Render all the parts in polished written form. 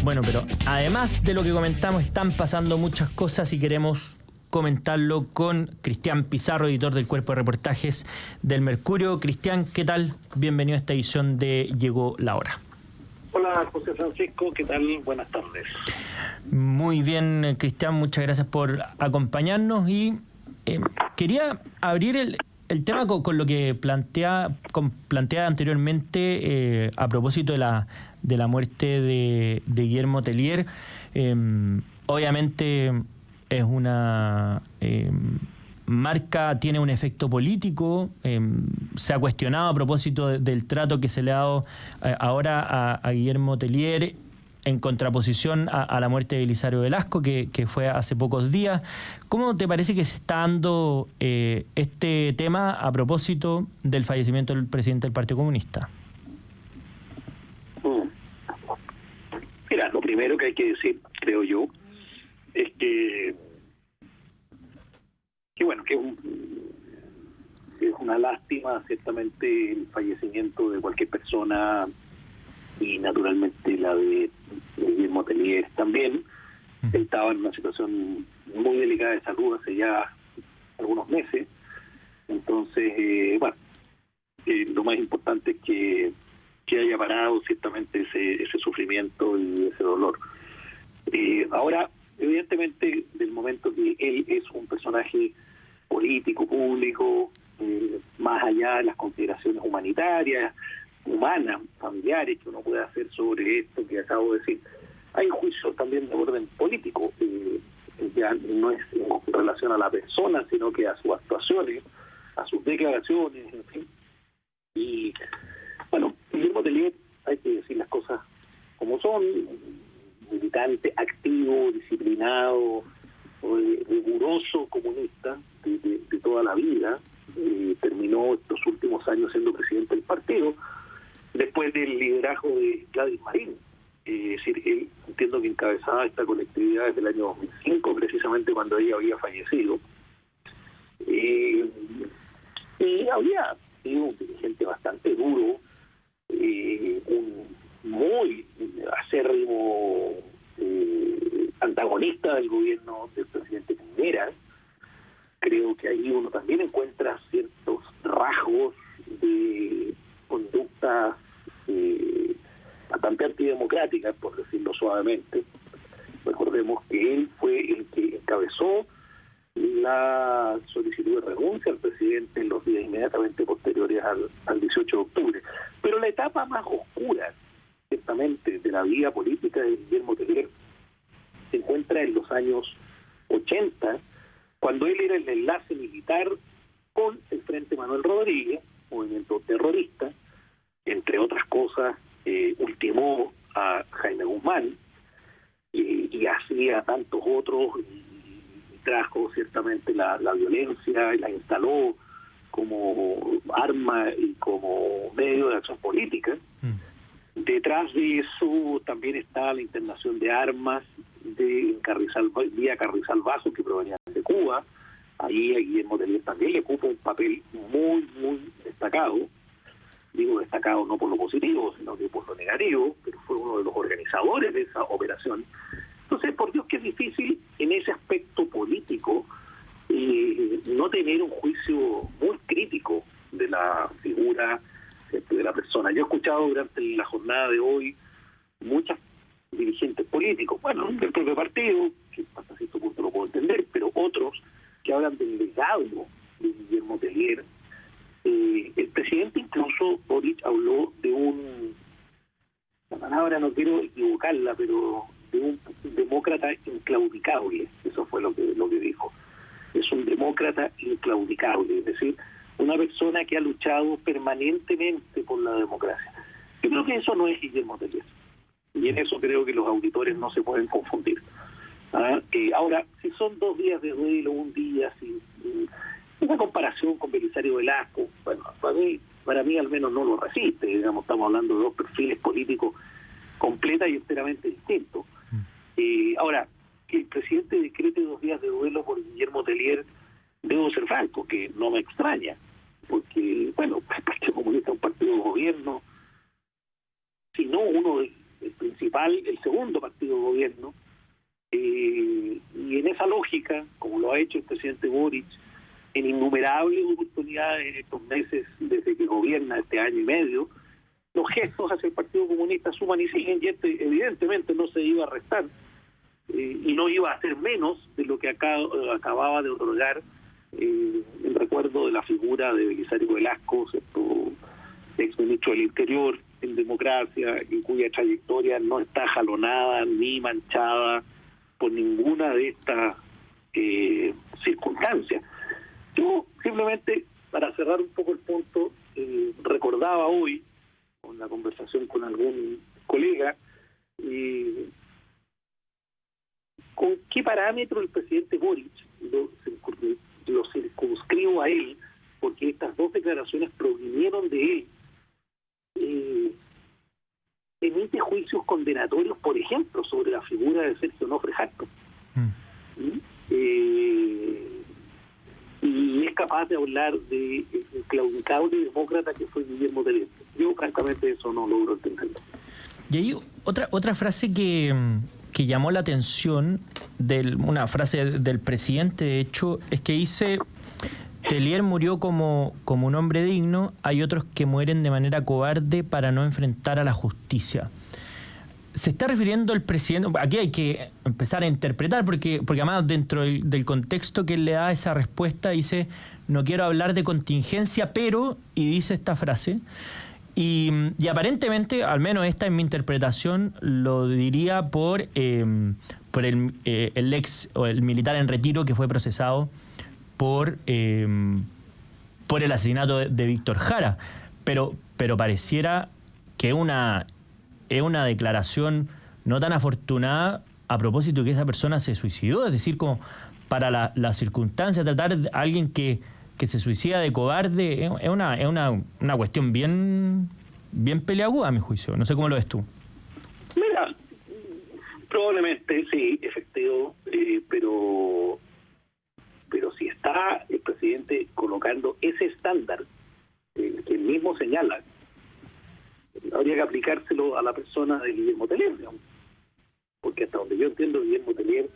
Bueno, pero además de lo que comentamos, están pasando muchas cosas y queremos comentarlo con Cristian Pizarro, editor del Cuerpo de Reportajes del Mercurio. Cristian, ¿qué tal? Bienvenido a esta edición de Llegó la Hora. Hola, José Francisco, ¿qué tal? Buenas tardes. Muy bien, Cristian, muchas gracias por acompañarnos y quería abrir el tema con lo que plantea anteriormente a propósito de la muerte de Guillermo Tellier. Obviamente es una marca, tiene un efecto político, se ha cuestionado a propósito del trato que se le ha dado ahora a Guillermo Tellier en contraposición a la muerte de Belisario Velasco, que fue hace pocos días. ¿Cómo te parece que se está dando este tema a propósito del fallecimiento del presidente del Partido Comunista? Mira, lo primero que hay que decir, creo yo, es que bueno, que es una lástima, ciertamente, el fallecimiento de cualquier persona y naturalmente la de Guillermo Tellier también. Él estaba en una situación muy delicada de salud hace ya algunos meses. Entonces, bueno, lo más importante es que haya parado ciertamente ese sufrimiento y ese dolor. Ahora, evidentemente, del momento que él es un personaje político, público, más allá de las consideraciones humanitarias, humanas, familiares que uno puede hacer sobre esto que acabo de decir, hay juicios también de orden político, ya no es en relación a la persona, sino que a sus actuaciones, a sus declaraciones, en fin. Y bueno, Guillermo Tellier, hay que decir las cosas como son, militante, activo, disciplinado, riguroso comunista de toda la vida. Terminó estos últimos años siendo presidente del partido después del liderazgo de Gladys Marín. Es decir, él, entiendo que encabezaba esta colectividad desde el año 2005, precisamente cuando ella había fallecido. Y había sido un dirigente bastante duro, un muy acérrimo antagonista del gobierno del presidente Piñera. Creo que ahí uno también encuentra ciertos rasgos de conductas bastante antidemocráticas, por decirlo suavemente. Recordemos que él fue el que encabezó la solicitud de renuncia al presidente en los días inmediatamente posteriores al 18 de octubre. Pero la etapa más oscura, ciertamente, de la vida política de Guillermo Tellier se encuentra en los años 80, cuando él era el enlace militar con el Frente Manuel Rodríguez, movimiento terrorista, entre otras cosas, ultimó a Jaime Guzmán y así a tantos otros, y trajo ciertamente la violencia, y la instaló como arma y como medio de acción política. Detrás de eso también está la internación de armas vía Carrizal-Bazo, que provenían de Cuba. Ahí a Guillermo Tellier también le ocupa un papel muy, muy destacado. Digo destacado no por lo positivo, sino que por lo negativo, pero fue uno de los organizadores de esa operación. Entonces, por Dios que es difícil en ese aspecto político no tener un juicio muy crítico de la figura de la persona. Yo he escuchado durante la jornada de hoy muchas dirigentes políticos, bueno, del propio partido, que hasta cierto punto lo puedo entender, pero otros que hablan del legado de Guillermo Tellier. El presidente, incluso Boric, habló de la palabra no quiero equivocarla, pero de un demócrata inclaudicable. Eso fue lo que dijo. Es un demócrata inclaudicable, es decir, una persona que ha luchado permanentemente por la democracia. Yo creo que eso no es Guillermo Tellier. Y en eso creo que los auditores no se pueden confundir. Ahora, si son 2 días de duelo, un día, sin una comparación con Belisario Velasco, bueno, para mí al menos no lo resiste. Digamos, estamos hablando de 2 perfiles políticos completa y enteramente distintos. Ahora, que el presidente decrete 2 días de duelo por Guillermo Tellier, debo ser franco, que no me extraña, porque, bueno, el Partido Comunista es un partido de gobierno, si no uno de el segundo partido de gobierno, y en esa lógica, como lo ha hecho el presidente Boric en innumerables oportunidades en estos meses desde que gobierna este año y medio, los gestos hacia el Partido Comunista suman y siguen, y este evidentemente no se iba a restar y no iba a ser menos de lo que acababa de otorgar en recuerdo de la figura de Belisario Velasco, ex ministro del Interior en democracia, y cuya trayectoria no está jalonada ni manchada por ninguna de estas circunstancias. Yo simplemente, para cerrar un poco el punto, recordaba hoy, con la conversación con algún colega, con qué parámetro el presidente Boric lo circunscribo a él, porque estas dos declaraciones provinieron de él, emite juicios condenatorios, por ejemplo, sobre la figura de Sergio Onofre Jacto. Y es capaz de hablar de el claudicable demócrata que fue Guillermo Teler. Yo, francamente, eso no logro entenderlo. Y hay otra frase que llamó la atención, una frase del presidente, de hecho, es que dice: Teler murió como un hombre digno, hay otros que mueren de manera cobarde para no enfrentar a la justicia. Se está refiriendo el presidente, aquí hay que empezar a interpretar, porque además dentro del contexto que él le da esa respuesta, dice: no quiero hablar de contingencia, pero, y dice esta frase, y aparentemente, al menos esta es mi interpretación, lo diría por el ex o el militar en retiro que fue procesado por el asesinato de Víctor Jara, pero pareciera que es una declaración no tan afortunada a propósito de que esa persona se suicidó, es decir, como para la circunstancia, tratar de alguien que se suicida de cobarde, es una cuestión bien peliaguda, a mi juicio. No sé cómo lo ves tú. Mira, probablemente sí, efectivo, pero si está el presidente colocando ese estándar que él mismo señala, habría que aplicárselo a la persona de Guillermo Teler, digamos. Porque hasta donde yo entiendo, Guillermo Teler,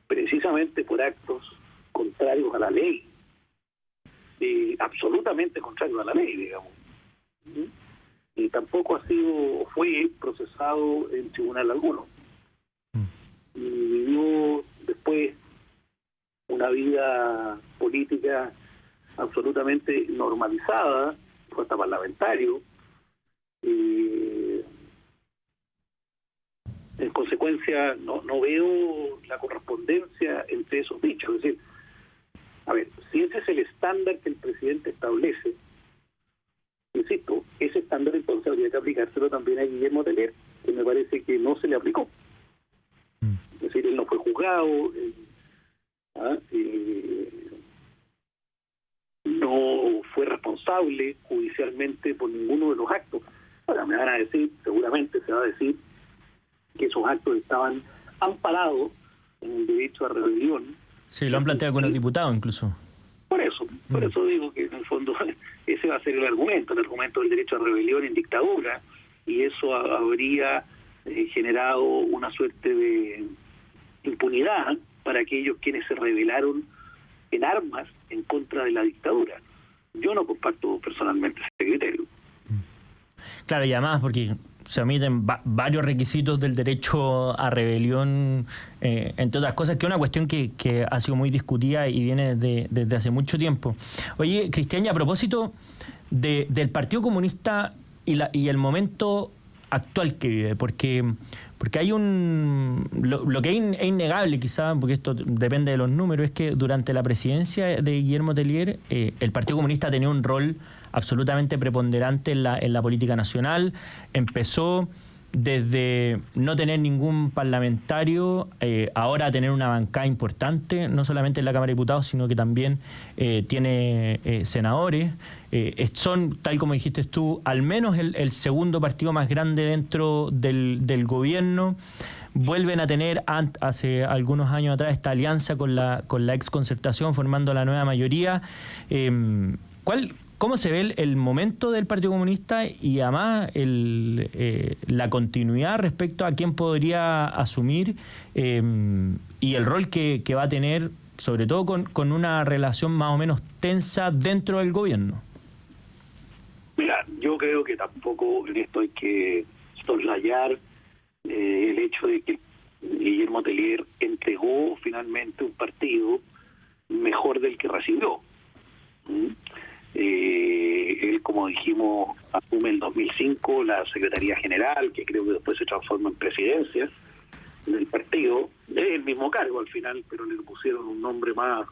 precisamente por actos contrarios a la ley, absolutamente contrarios a la ley, digamos, y tampoco fue procesado en tribunal alguno, y vivió después una vida política absolutamente normalizada, fue hasta parlamentario. En consecuencia, no veo la correspondencia entre esos dichos. Es decir, a ver, si ese es el estándar que el presidente establece, insisto, ese estándar entonces habría que aplicárselo también a Guillermo Teler, que me parece que no se le aplicó. Es decir, él no fue juzgado, no fue responsable judicialmente por ninguno de los actos. Ahora me van a decir, seguramente se va a decir, que esos actos estaban amparados en el derecho a rebelión. Sí, lo han planteado con los diputados incluso. Por eso digo que en el fondo ese va a ser el argumento del derecho a rebelión en dictadura, y eso habría generado una suerte de impunidad para aquellos quienes se rebelaron en armas en contra de la dictadura. Yo no comparto personalmente ese criterio. Claro, y además porque se omiten varios requisitos del derecho a rebelión, entre otras cosas, que es una cuestión que ha sido muy discutida y viene desde hace mucho tiempo. Oye, Cristian, y a propósito del Partido Comunista y el momento actual que vive, porque hay lo que es innegable quizá, porque esto depende de los números, es que durante la presidencia de Guillermo Teler, el Partido Comunista tenía un rol absolutamente preponderante en la política nacional. Empezó desde no tener ningún parlamentario, ahora a tener una bancada importante, no solamente en la Cámara de Diputados, sino que también tiene senadores. Son, tal como dijiste tú, al menos el segundo partido más grande dentro del gobierno. Vuelven a tener hace algunos años atrás esta alianza con la ex Concertación, formando la nueva mayoría. ¿Cómo se ve el momento del Partido Comunista y además la continuidad respecto a quién podría asumir y el rol que va a tener, sobre todo con una relación más o menos tensa dentro del gobierno? Mira, yo creo que tampoco en esto hay que soslayar el hecho de que Guillermo Tellier entregó finalmente un partido mejor del que recibió. Él, como dijimos, asume en 2005 la Secretaría General, que creo que después se transforma en presidencia del partido. Es el mismo cargo al final, pero le pusieron un nombre más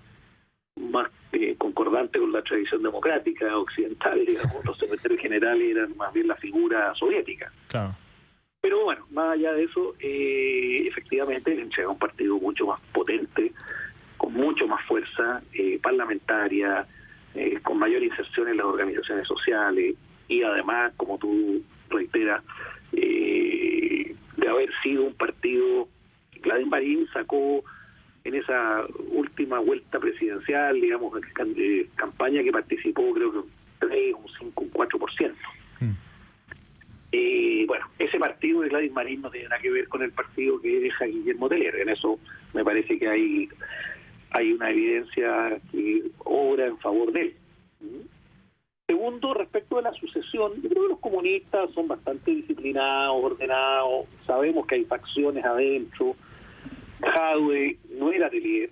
concordante con la tradición democrática occidental, digamos. Los secretarios generales eran más bien la figura soviética. Claro. Pero bueno, más allá de eso, efectivamente le entrega un partido mucho más potente, con mucho más fuerza parlamentaria, con mayor inserción en las organizaciones sociales y además, como tú reiteras, de haber sido un partido. Gladys Marín sacó en esa última vuelta presidencial, digamos, campaña que participó, creo que un 3, un 5, un 4%. Bueno, ese partido de Gladys Marín no tiene nada que ver con el partido que deja Guillermo Tellier. En eso me parece que hay una evidencia que obra en favor de él. Segundo, respecto de la sucesión, yo creo que los comunistas son bastante disciplinados, ordenados, sabemos que hay facciones adentro. Jadwe no era Tellier,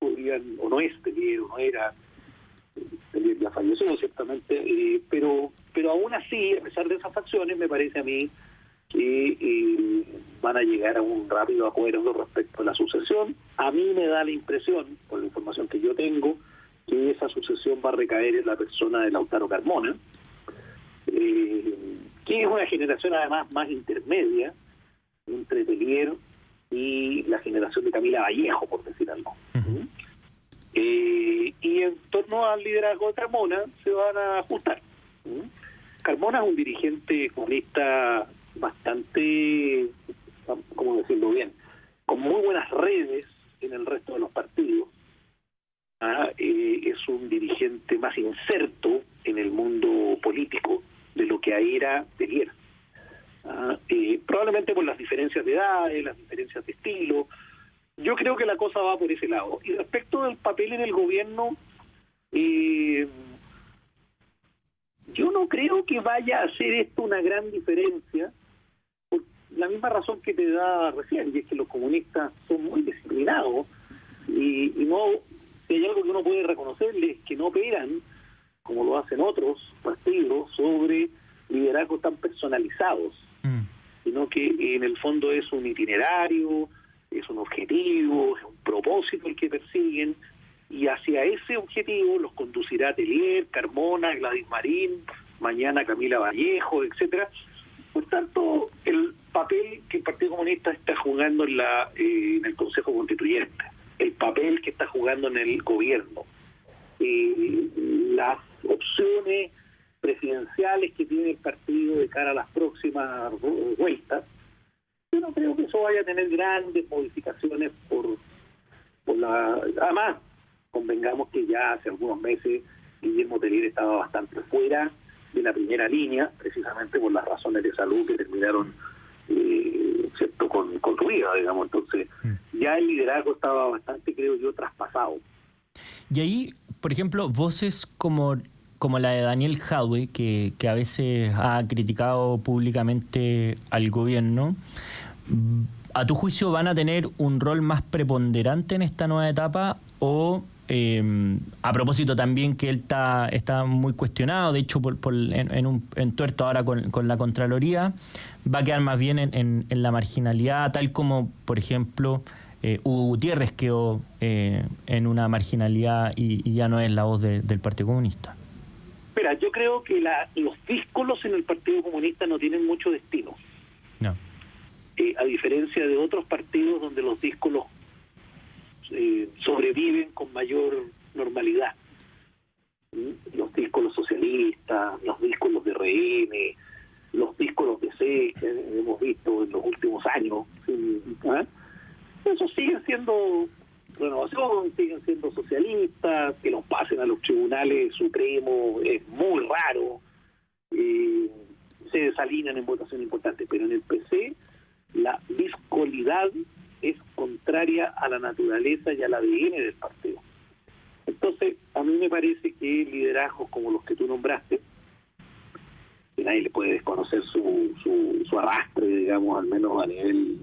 o no es Tellier, o no era Tellier, ya falleció ciertamente, pero aún así, a pesar de esas facciones, me parece a mí que van a llegar a un rápido acuerdo respecto a la sucesión. A mí me da la impresión, por la información que yo tengo, que esa sucesión va a recaer en la persona de Lautaro Carmona, que es una generación además más intermedia entre Tellier y la generación de Camila Vallejo, por decir algo. Y en torno al liderazgo de Carmona se van a ajustar. Carmona es un dirigente comunista bastante, ¿cómo decirlo bien?, con muy buenas redes en el resto de los partidos. Es un dirigente más inserto en el mundo político de lo que era Tellier. Probablemente por las diferencias de edades, las diferencias de estilo. Yo creo que la cosa va por ese lado. Y respecto del papel en el gobierno, yo no creo que vaya a hacer esto una gran diferencia, por la misma razón que te da recién, y es que los comunistas son muy disciplinados y no, si hay algo que uno puede reconocerles, que no operan, como lo hacen otros partidos, sobre liderazgos tan personalizados, sino que en el fondo es un itinerario, es un objetivo, es un propósito el que persiguen, y hacia ese objetivo los conducirá Tellier, Carmona, Gladys Marín, mañana Camila Vallejo, etcétera. Por tanto, el papel que el Partido Comunista está jugando en el Consejo Constituyente, el papel que está jugando en el gobierno, las opciones presidenciales que tiene el partido de cara a las próximas vueltas, yo no creo que eso vaya a tener grandes modificaciones además, convengamos que ya hace algunos meses Guillermo Tellier estaba bastante fuera de la primera línea, precisamente por las razones de salud que terminaron cierto con su vida, digamos. Entonces ya el liderazgo estaba bastante, creo yo, traspasado. Y ahí, por ejemplo, voces como la de Daniel Jadwe, que a veces ha criticado públicamente al gobierno, ¿a tu juicio van a tener un rol más preponderante en esta nueva etapa? O, a propósito también que él está muy cuestionado, de hecho en un entuerto ahora con la Contraloría, va a quedar más bien en la marginalidad, tal como, por ejemplo, Hugo Gutiérrez quedó en una marginalidad y ya no es la voz del Partido Comunista? Mira, yo creo que los díscolos en el Partido Comunista no tienen mucho destino. No. A diferencia de otros partidos donde los díscolos sobreviven con mayor normalidad. Los díscolos socialistas, los díscolos de RN, los díscolos de C que hemos visto en los últimos años, esos siguen siendo Renovación siguen siendo socialistas, que los pasen a los tribunales supremos es muy raro, se desalinean en votación importante, pero en el PC la discolidad es contraria a la naturaleza y al ADN del partido. Entonces, a mí me parece que liderazgos como los que tú nombraste, que nadie le puede desconocer su arrastre, digamos, al menos a nivel,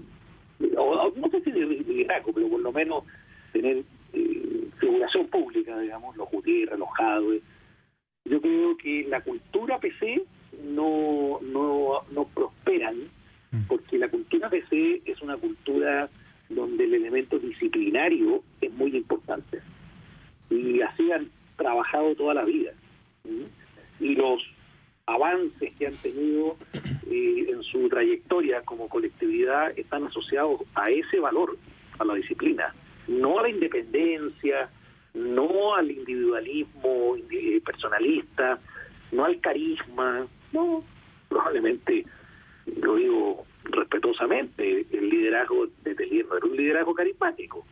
no sé si de liderazgo, pero por lo menos tener figuración pública, digamos, los Gutiérrez, los Jadwe. Yo creo que la cultura PC no prosperan, porque la cultura PC es una cultura donde el elemento disciplinario es muy importante. Y así han trabajado toda la vida. Y los avances que han tenido en su trayectoria como colectividad están asociados a ese valor, a la disciplina, no a la independencia, no al individualismo personalista, no al carisma, no, probablemente, lo digo respetuosamente, el liderazgo de Tellier no era un liderazgo carismático.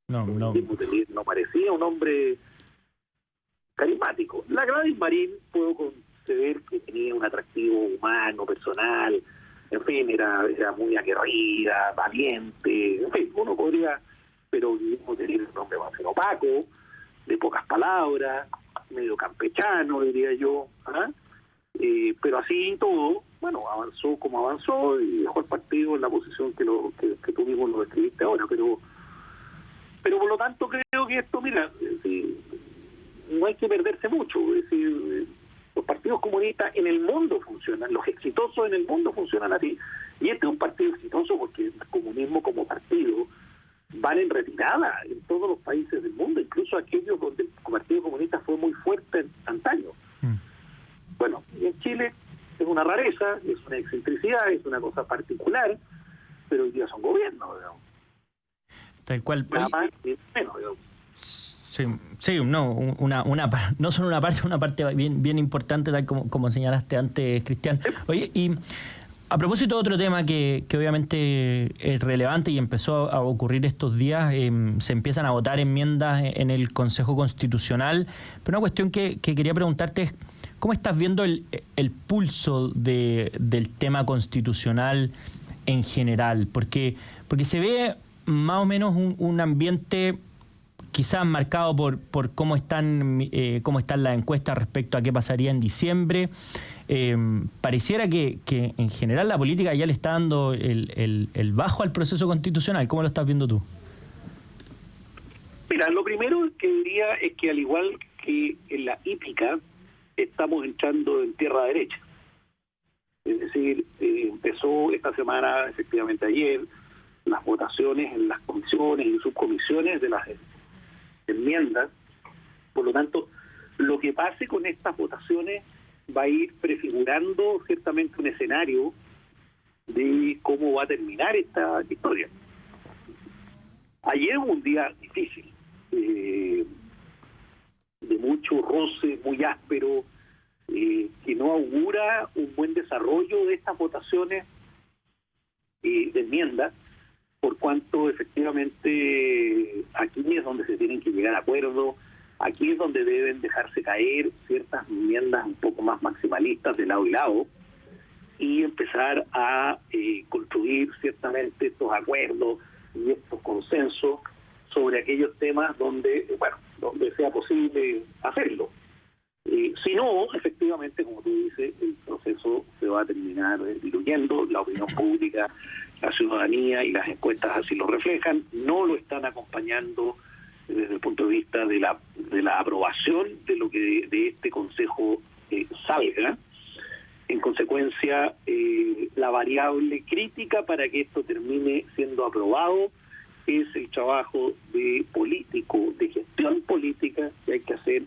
No parecía un hombre carismático. La Gladys Marín puedo conceder que tenía un atractivo humano, personal, en fin, era muy aguerrida, valiente, en fin, uno podría, pero Guillermo Tellier un hombre más opaco, de pocas palabras, medio campechano, diría yo, pero así todo, bueno, avanzó como avanzó y dejó el partido en la posición que tú mismo lo describiste ahora, pero por lo tanto creo que esto, mira, no hay que perderse mucho, es decir, los partidos comunistas en el mundo funcionan, los exitosos en el mundo funcionan así, y este es un partido exitoso porque el comunismo como partido van en retirada en todos los países del mundo, incluso aquellos donde el Partido Comunista fue muy fuerte antaño. Bueno, y en Chile es una rareza, es una excentricidad, es una cosa particular, pero hoy día son gobiernos, digamos. Tal cual. Nada más y menos, digamos. Sí, no, no solo una parte bien importante, tal como señalaste antes, Cristian. Oye, y a propósito de otro tema que obviamente es relevante y empezó a ocurrir estos días, se empiezan a votar enmiendas en el Consejo Constitucional, pero una cuestión que quería preguntarte es, ¿cómo estás viendo el pulso del tema constitucional en general? Porque se ve más o menos un ambiente quizás marcado por cómo están las encuestas respecto a qué pasaría en diciembre. Pareciera que en general la política ya le está dando el bajo al proceso constitucional. ¿Cómo lo estás viendo tú? Mira, lo primero que diría es que al igual que en la hípica, estamos entrando en tierra derecha. Es decir, empezó esta semana, efectivamente ayer, las votaciones en las comisiones y subcomisiones de las enmiendas. Por lo tanto, lo que pase con estas votaciones va a ir prefigurando ciertamente un escenario de cómo va a terminar esta historia. Ayer hubo un día difícil, de mucho roce, muy áspero, que no augura un buen desarrollo de estas votaciones de enmiendas, por cuanto efectivamente aquí es donde se tienen que llegar a acuerdos, aquí es donde deben dejarse caer ciertas enmiendas un poco más maximalistas de lado y lado y empezar a construir ciertamente estos acuerdos y estos consensos sobre aquellos temas donde sea posible hacerlo. Si no, efectivamente, como tú dices, el proceso se va a terminar diluyendo, la opinión pública, la ciudadanía y las encuestas así lo reflejan, no lo están acompañando desde el punto de vista de la aprobación de lo que de este Consejo salga. En consecuencia, la variable crítica para que esto termine siendo aprobado es el trabajo de político, de gestión política que hay que hacer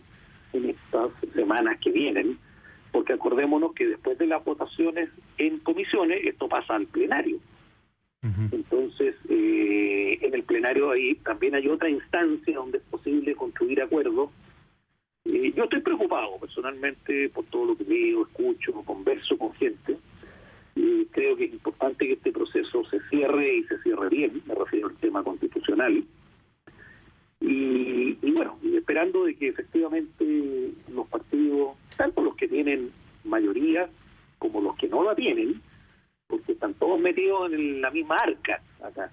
en estas semanas que vienen, porque acordémonos que después de las votaciones en comisiones, esto pasa al plenario. Entonces, en el plenario ahí también hay otra instancia donde es posible construir acuerdos. Yo estoy preocupado personalmente por todo lo que veo, escucho, converso con gente. Creo que es importante que este proceso se cierre y se cierre bien, me refiero al tema constitucional. Y bueno, esperando de que efectivamente los partidos, tanto los que tienen mayoría como los que no la tienen, porque están todos metidos en la misma arca acá.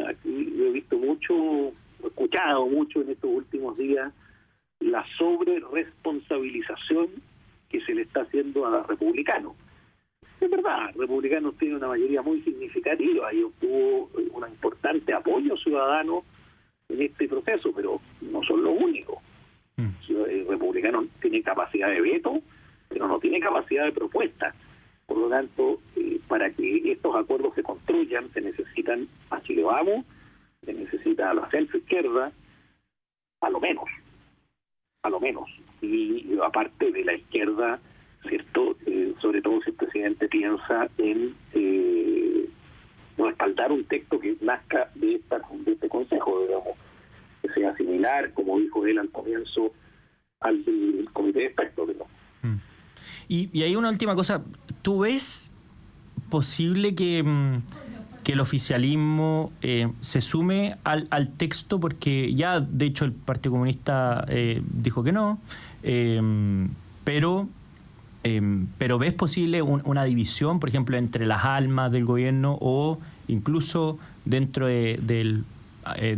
Aquí yo he visto mucho, he escuchado mucho en estos últimos días la sobre-responsabilización que se le está haciendo a los republicanos. Es verdad, republicanos tienen una mayoría muy significativa y obtuvo un importante apoyo ciudadano en este proceso, pero no son los únicos. El republicano tiene capacidad de veto, pero no tiene capacidad de propuesta. Por lo tanto, para que estos acuerdos se construyan, se necesitan a Chile Vamos, se necesita a la centro-izquierda, a lo menos. Y aparte de la izquierda, ¿cierto? Sobre todo si el presidente piensa en respaldar un texto que nazca de este consejo, digamos, que sea similar, como dijo él al comienzo, al del comité de expertos, digamos. Y hay una última cosa. ¿Tú ves posible que el oficialismo se sume al texto? Porque ya, de hecho, el Partido Comunista dijo que no, pero ¿ves posible una división, por ejemplo, entre las almas del gobierno o incluso dentro de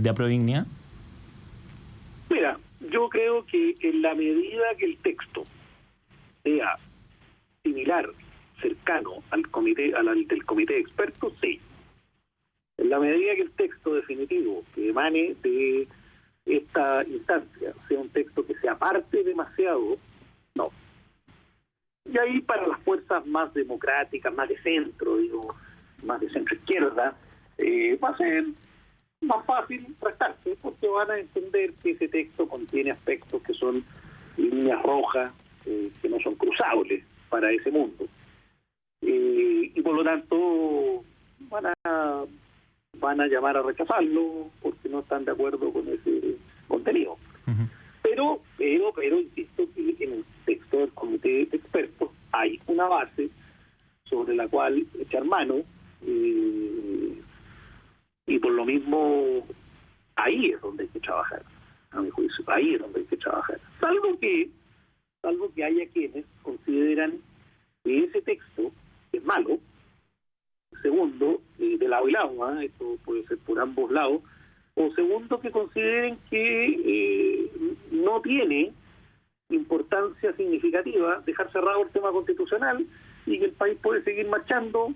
Aprodignia? Mira, yo creo que en la medida que el texto sea similar, cercano al del comité de expertos, sí. En la medida que el texto definitivo que emane de esta instancia sea un texto que se aparte demasiado, no. Y ahí para las fuerzas más democráticas, más de centro, más de centro izquierda, va a ser más fácil prestarse, porque van a entender que ese texto contiene aspectos que son líneas rojas, que no son cruzables para ese mundo. Y por lo tanto van a llamar a rechazarlo porque no están de acuerdo con ese contenido. Pero insisto que en el texto del comité de expertos hay una base sobre la cual echar mano, y por lo mismo ahí es donde hay que trabajar, a mi juicio, ahí es donde hay que trabajar. Salvo que haya quienes consideran que ese texto es malo. Segundo, de lado y lado, esto puede ser por ambos lados. O segundo, que consideren que no tiene importancia significativa dejar cerrado el tema constitucional y que el país puede seguir marchando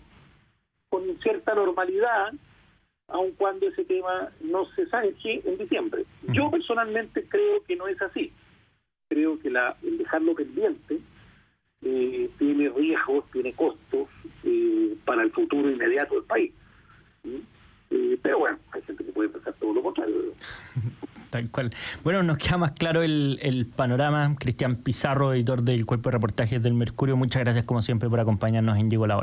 con cierta normalidad, aun cuando ese tema no se zanje en diciembre. Yo personalmente creo que no es así. Creo que el dejarlo pendiente tiene riesgos, tiene costos para el futuro inmediato del país. Pero bueno, hay gente que puede pensar todo lo contrario. Tal cual. Bueno, nos queda más claro el panorama. Cristian Pizarro, editor del Cuerpo de Reportajes del Mercurio, muchas gracias como siempre por acompañarnos en Llegó la Hora.